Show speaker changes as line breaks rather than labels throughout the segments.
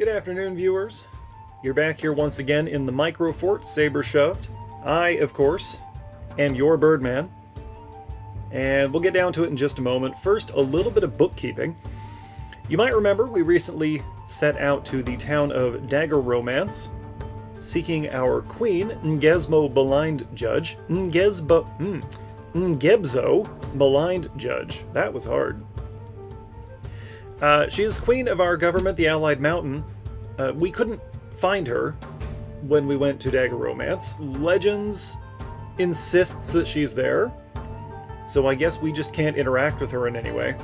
Good afternoon, viewers. You're back here once again in the Microfort, saber shoved. I, of course, am your Birdman. And we'll get down to it in just a moment. First, a little bit of bookkeeping. You might remember we recently set out to the town of Dagger Romance, seeking our queen, Ngesmo Blind Judge. Ngebzo Blind Judge. That was hard. She is queen of our government, the Allied Mountain. We couldn't find her when we went to Dagger Romance. Legends insists that she's there, so I guess we just can't interact with her in any way.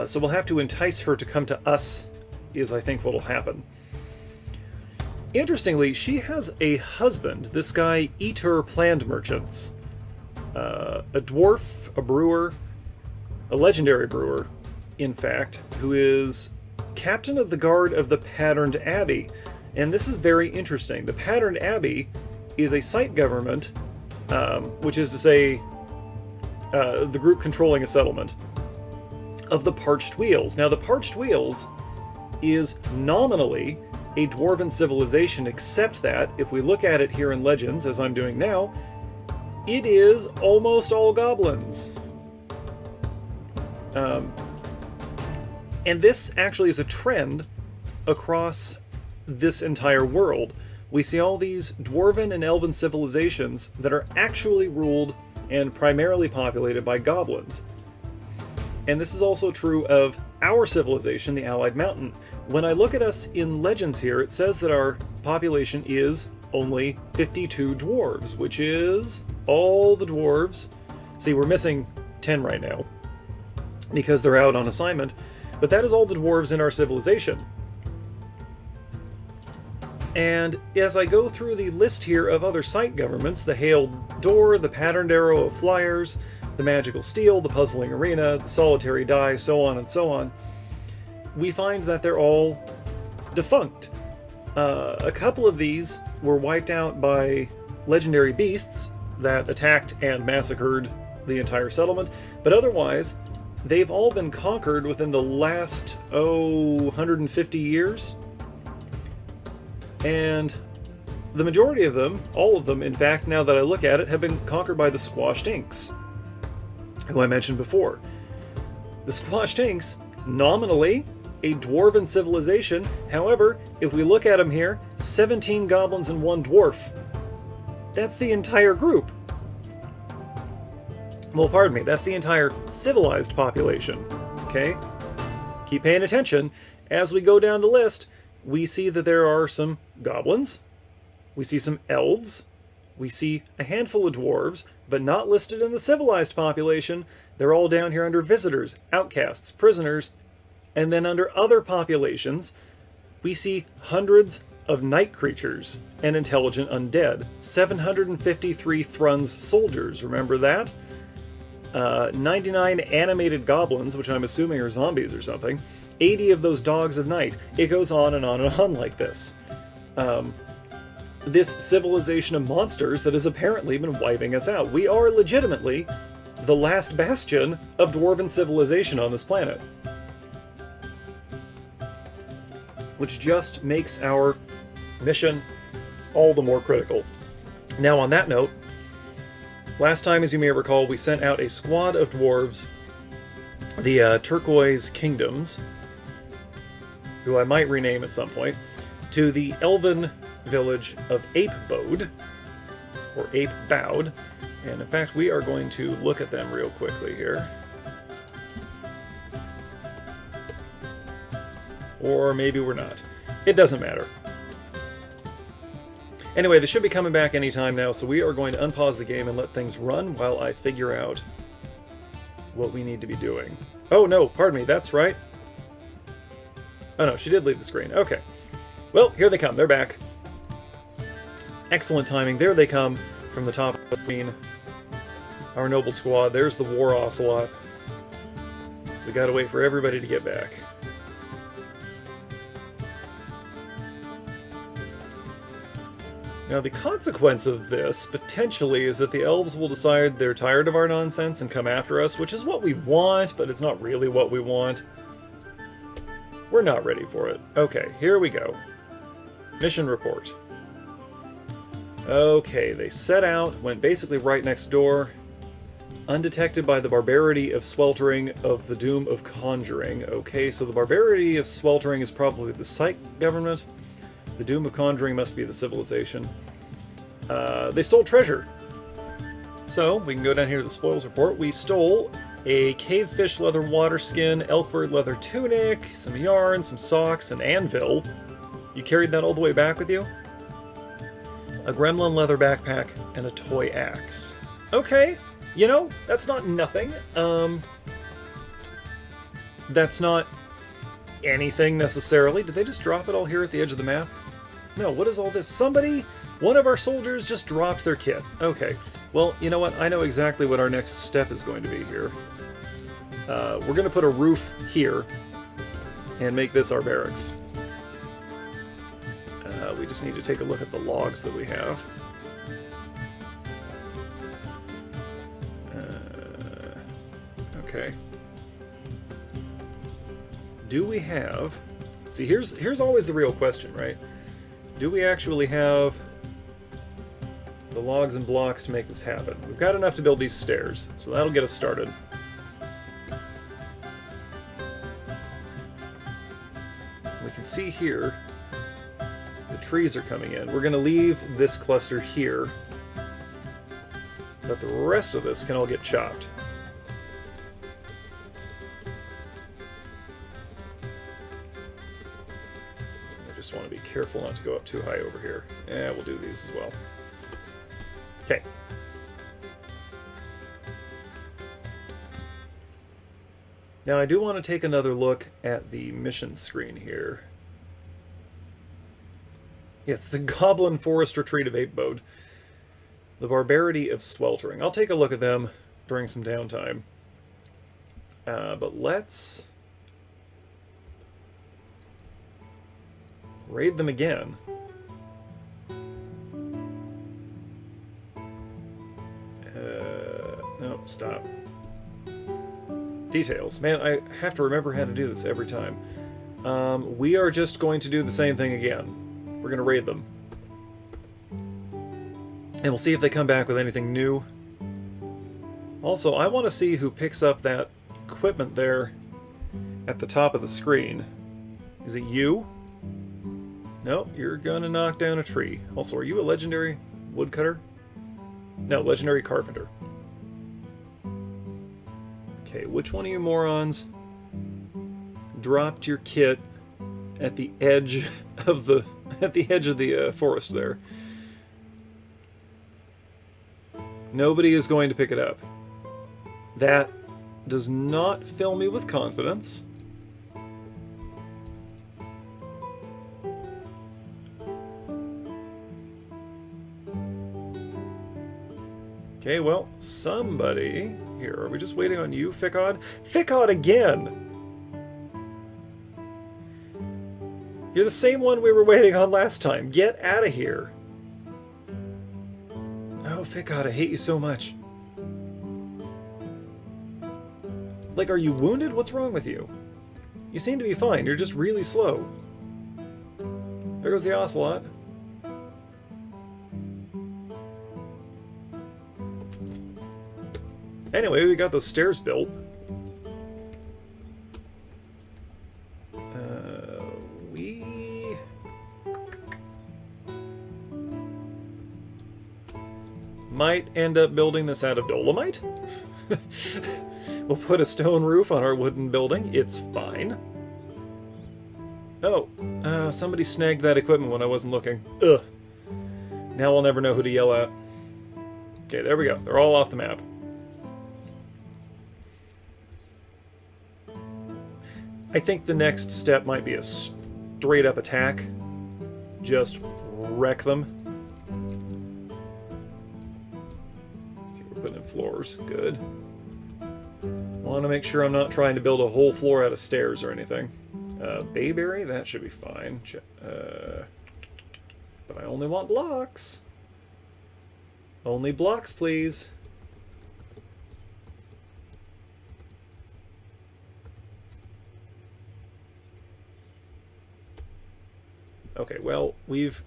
So we'll have to entice her to come to us, is I think what'll happen. Interestingly, she has a husband, this guy Eater Planned Merchants. A dwarf, a brewer, a legendary brewer, in fact, who is captain of the guard of the Patterned Abbey. And this is very interesting. The Patterned Abbey is a site government, which is to say, the group controlling a settlement, of the Parched Wheels. Now, the Parched Wheels is nominally a dwarven civilization, except that, if we look at it here in Legends, as I'm doing now, it is almost all goblins. And this actually is a trend across this entire world. We see all these dwarven and elven civilizations that are actually ruled and primarily populated by goblins. And this is also true of our civilization, the Allied Mountain. When I look at us in Legends here, it says that our population is only 52 dwarves, which is all the dwarves. See, we're missing 10 right now because they're out on assignment. But that is all the dwarves in our civilization. And as I go through the list here of other site governments, the Hailed Door, the Patterned Arrow of Flyers, the Magical Steel, the Puzzling Arena, the Solitary Die, so on and so on, we find that they're all defunct. A couple of these were wiped out by legendary beasts that attacked and massacred the entire settlement, but otherwise, they've all been conquered within the last, 150 years. And the majority of them, all of them, in fact, now that I look at it, have been conquered by the Squashed Inks, who I mentioned before. The Squashed Inks, nominally a dwarven civilization. However, if we look at them here, 17 goblins and 1 dwarf. That's the entire group. Well, pardon me, that's the entire civilized population, okay? Keep paying attention. As we go down the list, we see that there are some goblins, we see some elves, we see a handful of dwarves, but not listed in the civilized population. They're all down here under visitors, outcasts, prisoners, and then under other populations, we see hundreds of night creatures and intelligent undead. 753 Thrun's soldiers, remember that? 99 animated goblins, which I'm assuming are zombies or something, 80 of those dogs of night. It goes on and on and on like this. This civilization of monsters that has apparently been wiping us out. We are legitimately the last bastion of dwarven civilization on this planet. Which just makes our mission all the more critical. Now, on that note, last time, as you may recall, we sent out a squad of dwarves, the Turquoise Kingdoms, who I might rename at some point, to the elven village of Apebode, or Apebowed. And in fact, we are going to look at them real quickly here. Or maybe we're not. It doesn't matter. Anyway, they should be coming back anytime now, so we are going to unpause the game and let things run while I figure out what we need to be doing. Oh no, pardon me, that's right. Oh no, she did leave the screen. Okay. Well, here they come. They're back. Excellent timing. There they come from the top of the screen. Our noble squad. There's the War Ocelot. We gotta wait for everybody to get back. Now, the consequence of this, potentially, is that the elves will decide they're tired of our nonsense and come after us, which is what we want, but it's not really what we want. We're not ready for it. Okay, here we go. Mission report. Okay, they set out, went basically right next door. Undetected by the barbarity of sweltering of the doom of conjuring. Okay, so the barbarity of sweltering is probably the psych government. The doom of conjuring must be the civilization. They stole treasure. So, we can go down here to the spoils report. We stole a cavefish leather water skin, elkbird leather tunic, some yarn, some socks, an anvil. You carried that all the way back with you? A gremlin leather backpack, and a toy axe. Okay, you know, that's not nothing. That's not anything necessarily. Did they just drop it all here at the edge of the map? No, what is all this? Somebody, one of our soldiers just dropped their kit. Okay, well, you know what? I know exactly what our next step is going to be here. We're going to put a roof here and make this our barracks. We just need to take a look at the logs that we have. Okay. Do we have... See, here's always the real question, right? Do we actually have the logs and blocks to make this happen? We've got enough to build these stairs, so that'll get us started. We can see here the trees are coming in. We're going to leave this cluster here, but the rest of this can all get chopped. I just want to be careful not to go up too high over here. Yeah, we'll do these as well. Okay. Now I do want to take another look at the mission screen here. It's the Goblin Forest Retreat of Apebode. The Barbarity of Sweltering. I'll take a look at them during some downtime. But let's raid them again. Nope, stop. Details. Man, I have to remember how to do this every time. We are just going to do the same thing again. We're going to raid them. And we'll see if they come back with anything new. Also, I want to see who picks up that equipment there at the top of the screen. Is it you? Nope, you're going to knock down a tree. Also, are you a legendary woodcutter? No, legendary carpenter. Okay, which one of you morons dropped your kit at the edge of the forest there? Nobody is going to pick it up. That does not fill me with confidence. Okay, well, somebody... Here, are we just waiting on you, Fickod? Fickod again! You're the same one we were waiting on last time. Get out of here. Oh, Fickod, I hate you so much. Like, are you wounded? What's wrong with you? You seem to be fine. You're just really slow. There goes the ocelot. Anyway, we got those stairs built. We might end up building this out of dolomite. We'll put a stone roof on our wooden building. It's fine. Oh, somebody snagged that equipment when I wasn't looking. Ugh. Now I'll never know who to yell at. Okay, there we go. They're all off the map. I think the next step might be a straight-up attack. Just wreck them. Okay, we're putting in floors. Good. Want to make sure I'm not trying to build a whole floor out of stairs or anything. Bayberry? That should be fine. But I only want blocks. Only blocks, please. Okay, well, we've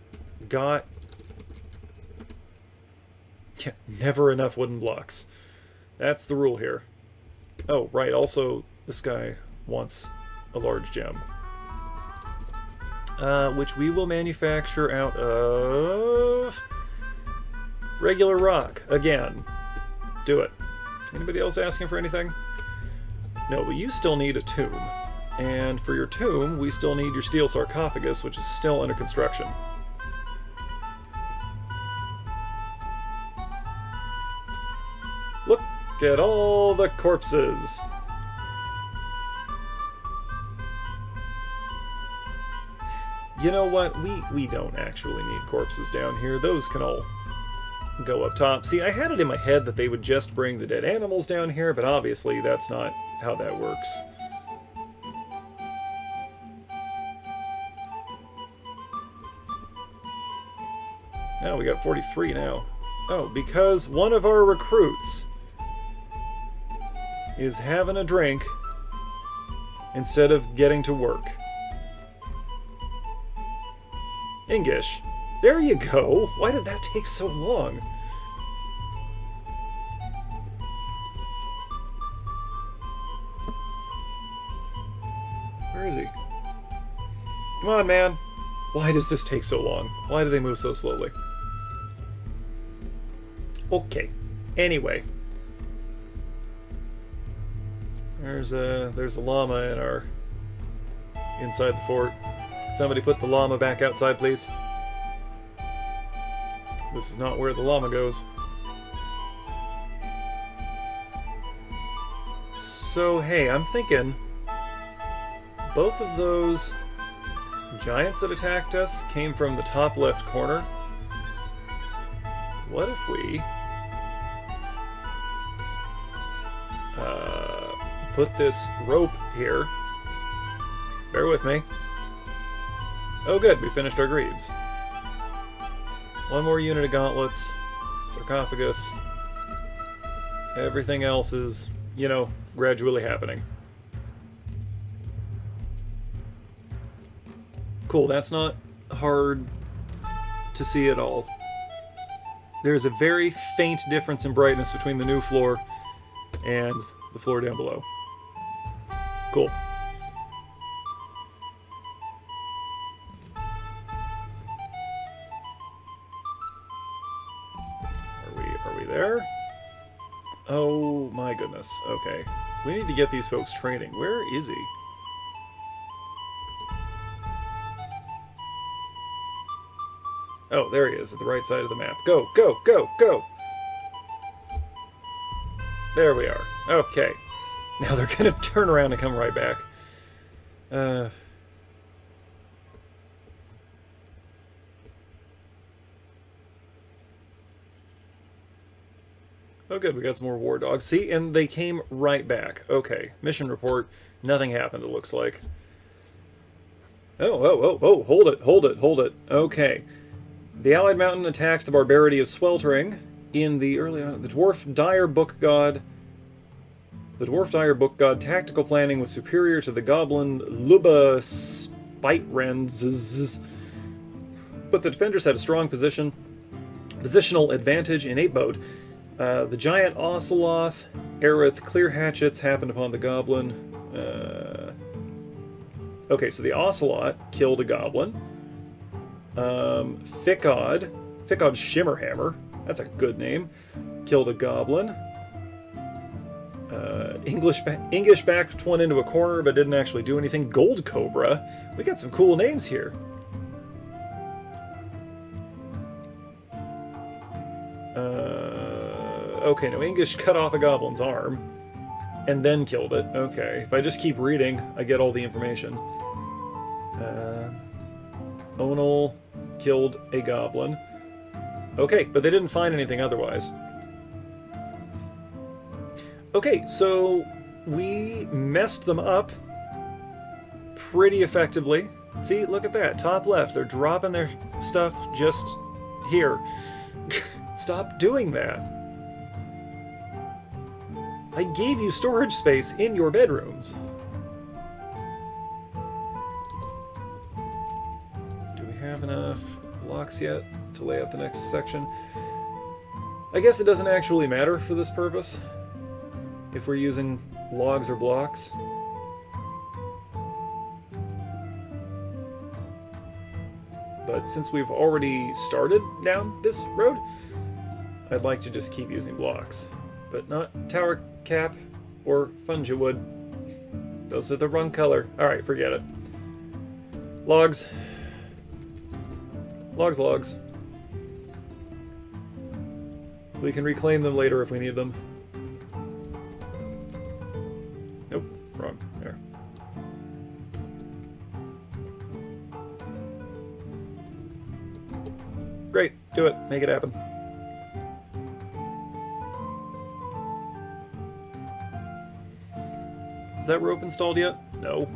got... Yeah, never enough wooden blocks. That's the rule here. Oh, right, also, this guy wants a large gem. Which we will manufacture out of... regular rock. Again. Do it. Anybody else asking for anything? No, but you still need a tomb. And for your tomb, we still need your steel sarcophagus, which is still under construction. Look at all the corpses! You know what? We don't actually need corpses down here. Those can all go up top. See, I had it in my head that they would just bring the dead animals down here, but obviously that's not how that works. Oh, we got 43 now. Oh, because one of our recruits is having a drink instead of getting to work. English. There you go! Why did that take so long? Where is he? Come on, man! Why does this take so long? Why do they move so slowly? Okay. Anyway. There's a llama in our... inside the fort. Somebody put the llama back outside, please. This is not where the llama goes. So, hey, I'm thinking... both of those giants that attacked us came from the top left corner. What if we... put this rope here. Bear with me. Oh good, we finished our greaves. One more unit of gauntlets, sarcophagus. Everything else is, you know, gradually happening. Cool, that's not hard to see at all. There's a very faint difference in brightness between the new floor and the floor down below. Cool. Are we there? Oh my goodness. Okay. We need to get these folks training. Where is he? Oh, there he is, at the right side of the map. Go, go, go, go! There we are. Okay. Now they're gonna turn around and come right back. Oh good, we got some more war dogs. See, and they came right back. Okay, mission report. Nothing happened, it looks like. Oh, hold it, hold it, hold it. Okay. The Allied Mountain attacked the barbarity of Sweltering in the early... The Dwarf Dire Book God... The Dwarf Dire Book God tactical planning was superior to the Goblin Luba Spiteren's, but the defenders had a strong positional advantage in 8 mode. The giant Oceloth, Aerith, clear hatchets happened upon the Goblin. Okay, so the Ocelot killed a Goblin. Thickod Shimmerhammer, that's a good name, killed a Goblin. English backed one into a corner but didn't actually do anything. Gold Cobra. We got some cool names here. Okay, no, English cut off a goblin's arm and then killed it. Okay, if I just keep reading, I get all the information. Onal killed a goblin. Okay, but they didn't find anything otherwise. Okay, so we messed them up pretty effectively. See, look at that, top left. They're dropping their stuff just here. Stop doing that. I gave you storage space in your bedrooms. Do we enough blocks yet to lay out the next section. I guess it doesn't actually matter for this purpose if we're using logs or blocks. But since we've already started down this road, I'd like to just keep using blocks. But not tower cap or fungi wood. Those are the wrong color. Alright, forget it. Logs. Logs, logs. We can reclaim them later if we need them. Nope, wrong. There. Great, do it. Make it happen. Is that rope installed yet? No.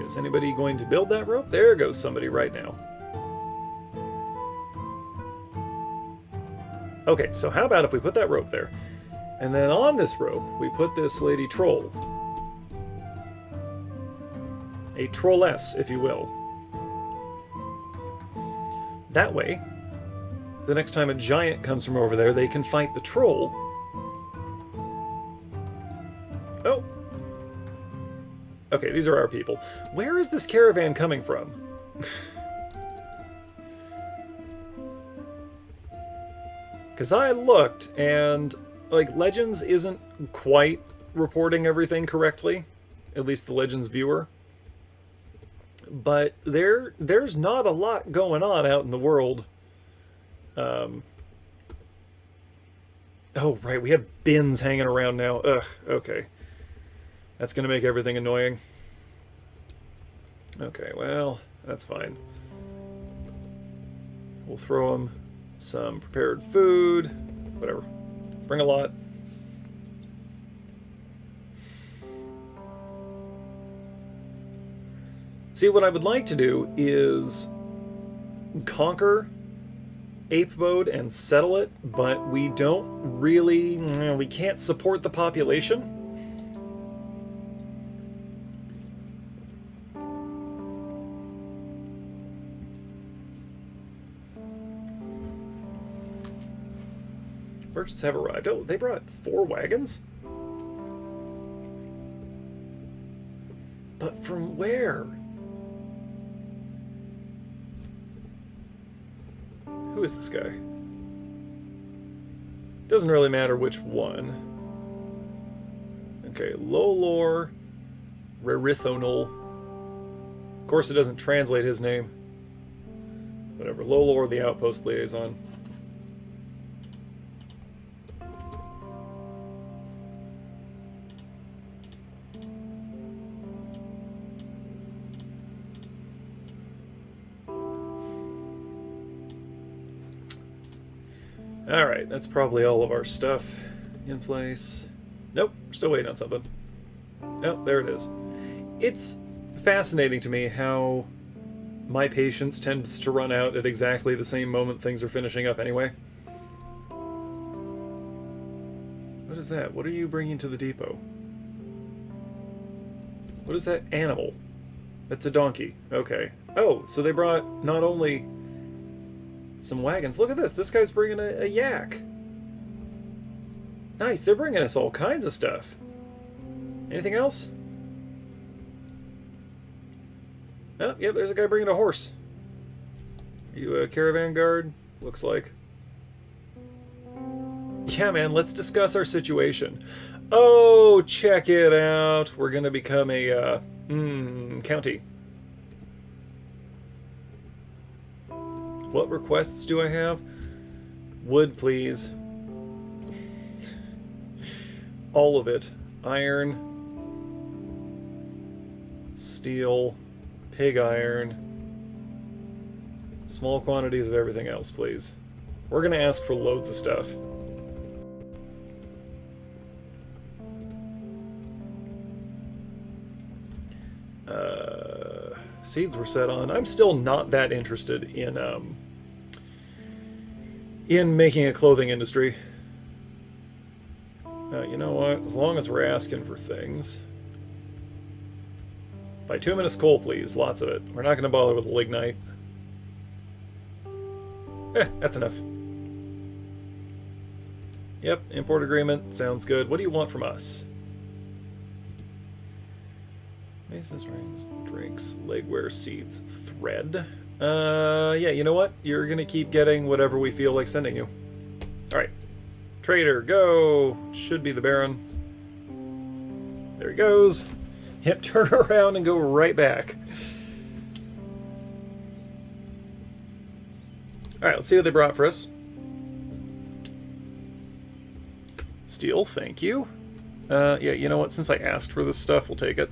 Is anybody going to build that rope? There goes somebody right now. Okay, so how about if we put that rope there? And then on this rope, we put this lady troll. A trolless, if you will. That way, the next time a giant comes from over there, they can fight the troll. Oh. Okay, these are our people. Where is this caravan coming from? Because I looked, and, like, Legends isn't quite reporting everything correctly. At least the Legends viewer. But there's not a lot going on out in the world. Oh, right, we have bins hanging around now. Ugh, okay. That's going to make everything annoying. Okay, well, that's fine. We'll throw them some prepared food. Whatever. Bring a lot. See, what I would like to do is conquer Ape Mode and settle it, but we don't really... we can't support the population. Merchants have arrived. Oh, they brought 4 wagons? But from where? Who is this guy? Doesn't really matter which one. Okay, Lolor Rarithonal. Of course it doesn't translate his name. Whatever, Lolor the outpost liaison. Alright, that's probably all of our stuff in place. Nope, we're still waiting on something. Oh, there it is. It's fascinating to me how my patience tends to run out at exactly the same moment things are finishing up anyway. What is that? What are you bringing to the depot? What is that animal? That's a donkey. Okay. Oh, so they brought not only some wagons. Look at this. This guy's bringing a yak. Nice. They're bringing us all kinds of stuff. Anything else? Oh, yep, there's a guy bringing a horse. Are you a caravan guard? Looks like. Yeah, man, let's discuss our situation. Oh, check it out. We're going to become a county. What requests do I have? Wood, please. All of it. Iron. Steel. Pig iron. Small quantities of everything else, please. We're going to ask for loads of stuff. Seeds were set on. I'm still not that interested in making a clothing industry. You know what? As long as we're asking for things. Bituminous coal, please. Lots of it. We're not going to bother with lignite. That's enough. Yep, import agreement. Sounds good. What do you want from us? Maces, rings, drinks, legwear, seeds, thread. Yeah, you know what? You're gonna keep getting whatever we feel like sending you. Alright. Trader, go! Should be the Baron. There he goes. Yep, turn around and go right back. Alright, let's see what they brought for us. Steel, thank you. Yeah, you know what? Since I asked for this stuff, we'll take it.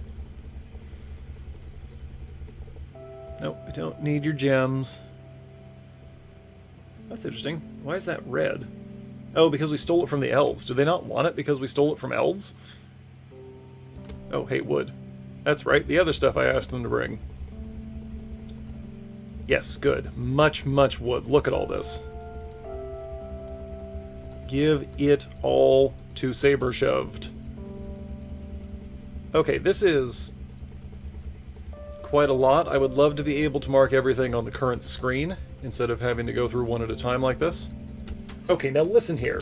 Nope, we don't need your gems. That's interesting. Why is that red? Oh, because we stole it from the elves. Do they not want it because we stole it from elves? Oh, hey, wood. That's right, the other stuff I asked them to bring. Yes, good. Much, much wood. Look at all this. Give it all to Saber Shoved. Okay, this is quite a lot. I would love to be able to mark everything on the current screen instead of having to go through one at a time like this. Okay, now listen here.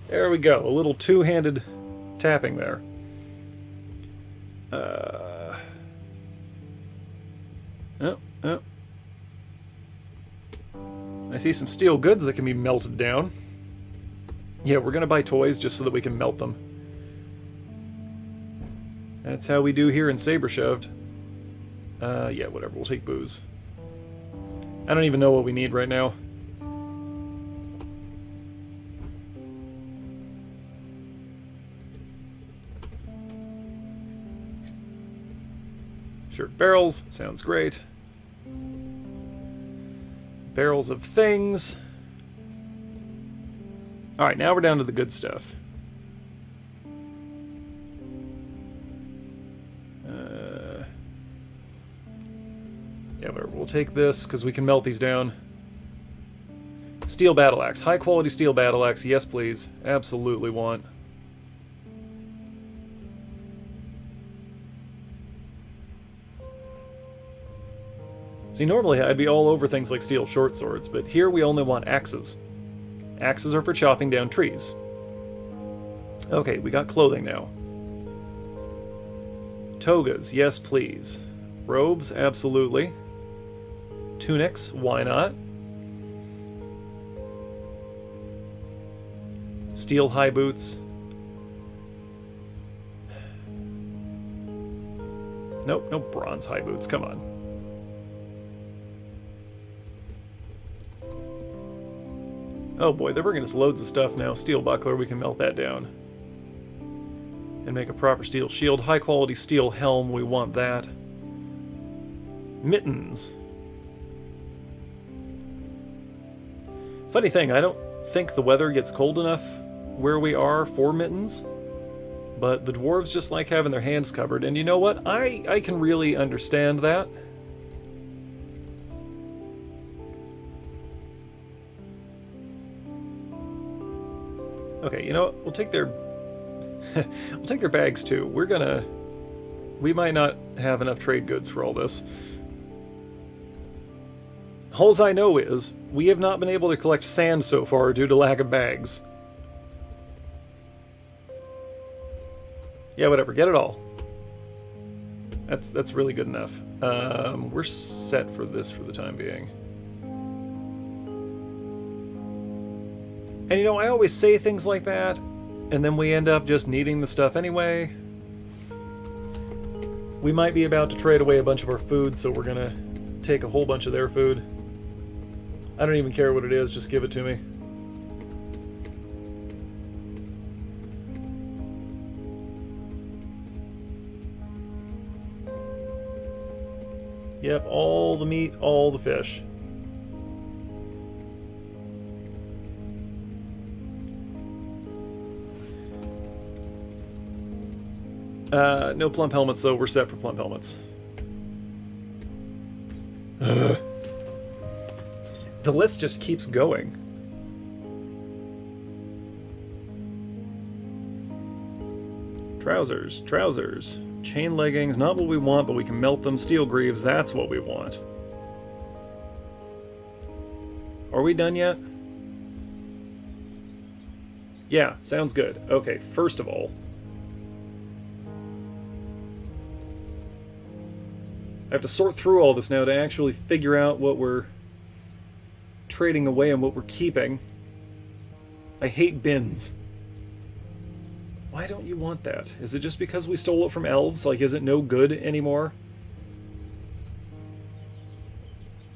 There we go. A little two-handed tapping there. Oh. I see some steel goods that can be melted down. Yeah, we're gonna buy toys just so that we can melt them. That's how we do here in Saber Shoved. Yeah, whatever. We'll take booze. I don't even know what we need right now. Sure, barrels. Sounds great. Barrels of things. Alright, now we're down to the good stuff. Yeah, whatever. We'll take this, because we can melt these down. Steel battle axe. High quality steel battle axe. Yes, please. Absolutely want. See, normally I'd be all over things like steel short swords, but here we only want axes. Axes are for chopping down trees. Okay, we got clothing now. Togas, yes please. Robes, absolutely. Tunics, why not? Steel high boots. Nope, no bronze high boots, come on. Oh boy, they're bringing us loads of stuff now. Steel buckler, we can melt that down. And make a proper steel shield. High quality steel helm, we want that. Mittens. Funny thing, I don't think the weather gets cold enough where we are for mittens. But the dwarves just like having their hands covered. And you know what? I can really understand that. Okay, you know what? We'll take their we'll take their bags too. We might not have enough trade goods for all this. All I know is we have not been able to collect sand so far due to lack of bags. Yeah, whatever. Get it all. That's really good enough. We're set for this for the time being. And you know, I always say things like that, and then we end up just needing the stuff anyway. We might be about to trade away a bunch of our food, so we're gonna take a whole bunch of their food. I don't even care what it is, just give it to me. Yep, all the meat, all the fish. No plump helmets, though. We're set for plump helmets. Ugh. The list just keeps going. Trousers, trousers. Chain leggings, not what we want, but we can melt them. Steel greaves, that's what we want. Are we done yet? Yeah, sounds good. Okay, first of all, I have to sort through all this now to actually figure out what we're trading away and what we're keeping. I hate bins. Why don't you want that? Is it just because we stole it from elves? Like, is it no good anymore?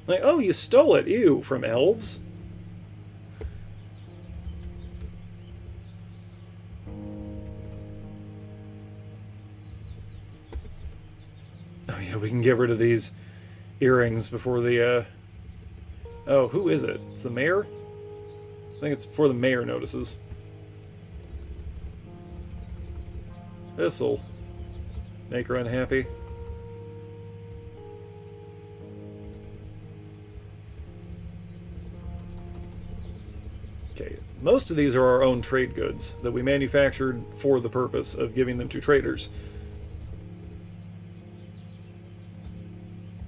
Like, oh, you stole it, ew, from elves? Oh yeah, we can get rid of these earrings before the, Oh, who is it? It's the mayor? I think it's before the mayor notices. This'll make her unhappy. Okay, most of these are our own trade goods that we manufactured for the purpose of giving them to traders.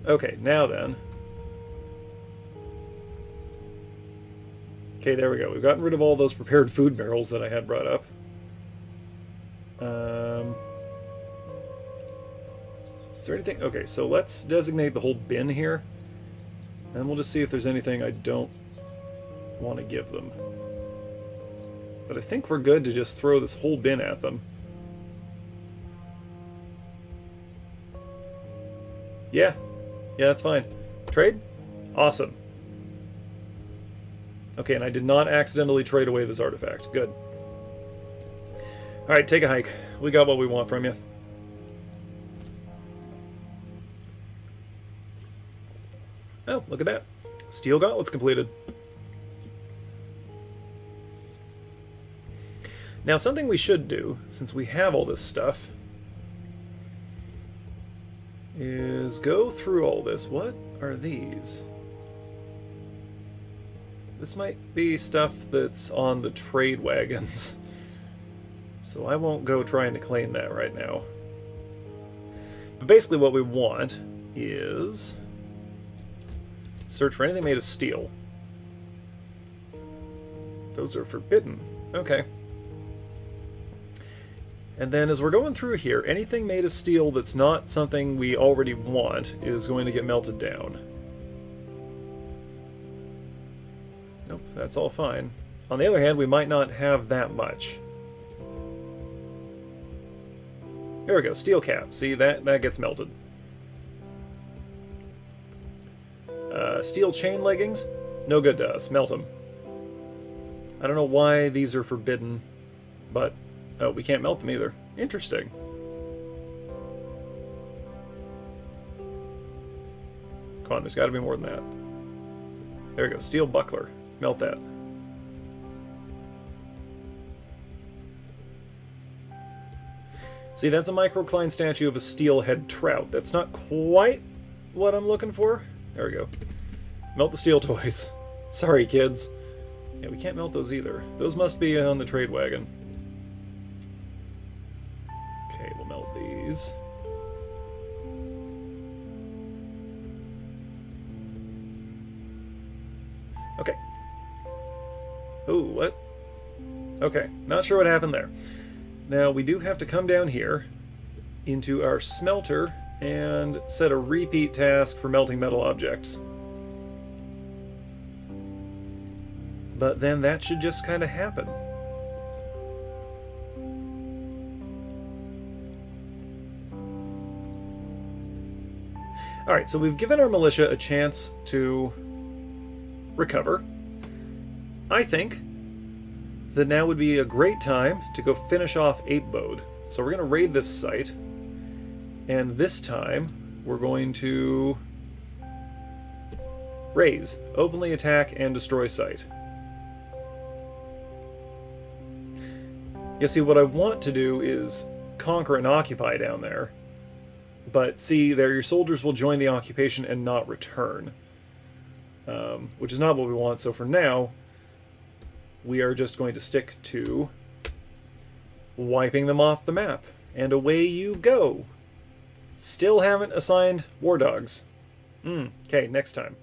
Okay, now then. Okay, there we go. We've gotten rid of all those prepared food barrels that I had brought up. Is there anything? Okay, so let's designate the whole bin here. And we'll just see if there's anything I don't want to give them. But I think we're good to just throw this whole bin at them. Yeah. Yeah, that's fine. Trade? Awesome. Okay, and I did not accidentally trade away this artifact. Good. Alright, take a hike. We got what we want from you. Oh, look at that. Steel gauntlets completed. Now, something we should do, since we have all this stuff, is go through all this. What are these? This might be stuff that's on the trade wagons. So I won't go trying to claim that right now. But basically what we want is search for anything made of steel. Those are forbidden. Okay. And then as we're going through here, anything made of steel that's not something we already want is going to get melted down. Nope, that's all fine. On the other hand, we might not have that much. There we go, steel cap. See, that gets melted. Steel chain leggings, no good to us. Melt them. I don't know why these are forbidden, but... Oh, we can't melt them either. Interesting. Come on, there's got to be more than that. There we go, steel buckler. Melt that. See, that's a microcline statue of a steelhead trout. That's not quite what I'm looking for. There we go. Melt the steel toys. Sorry, kids. Yeah, we can't melt those either. Those must be on the trade wagon. Okay, we'll melt these. Okay. Oh, what? Okay, not sure what happened there. Now, we do have to come down here into our smelter and set a repeat task for melting metal objects. But then that should just kind of happen. Alright, so we've given our militia a chance to recover. I think that now would be a great time to go finish off Apebode. So we're going to raid this site, and this time we're going to raise, openly attack and destroy site. You see, what I want to do is conquer and occupy down there, but see, there your soldiers will join the occupation and not return, which is not what we want. So for now, we are just going to stick to wiping them off the map And away you go. Still haven't assigned war dogs. Okay, next time.